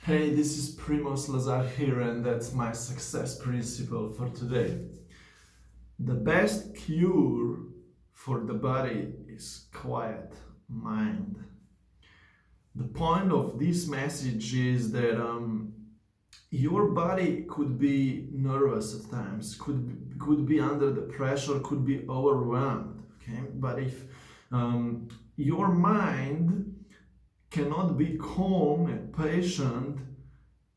Hey, this is Primoz Lazar here, and that's my success principle for today. The best cure for the body is quiet mind. The point of this message is that your body could be nervous at times, could be under the pressure, could be overwhelmed. Okay, but if your mind cannot be calm and patient,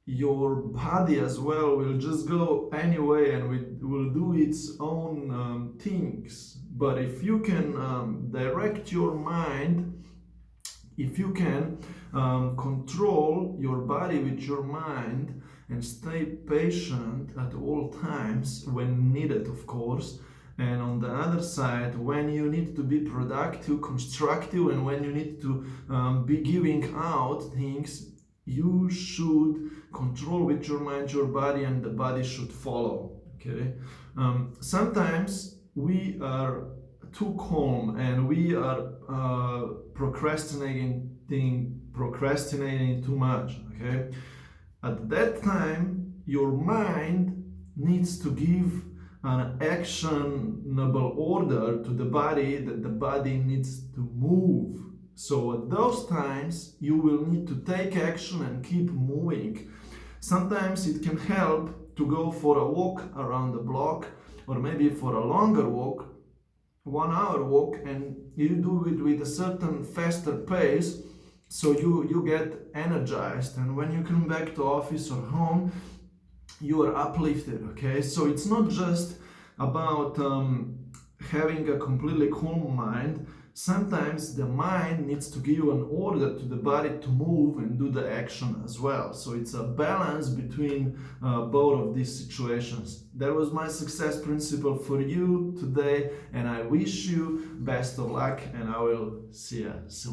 your body as well will just go anyway and will do its own things. But if you can direct your mind, if you can control your body with your mind and stay patient at all times when needed, of course, and on the other side, when you need to be productive, constructive, and when you need to be giving out things, you should control with your mind your body, and the body should follow. Okay. Sometimes we are too calm and we are procrastinating too much. Okay. At that time, your mind needs to give an actionable order to the body that the body needs to move. So at those times, you will need to take action and keep moving. Sometimes it can help to go for a walk around the block, or maybe for a longer walk, 1 hour walk, and you do it with a certain faster pace, so you get energized, and when you come back to office or home, you are uplifted. Okay, so it's not just about having a completely calm mind. Sometimes the mind needs to give an order to the body to move and do the action as well. So it's a balance between both of these situations. That was my success principle for you today, and I wish you best of luck, and I will see you soon.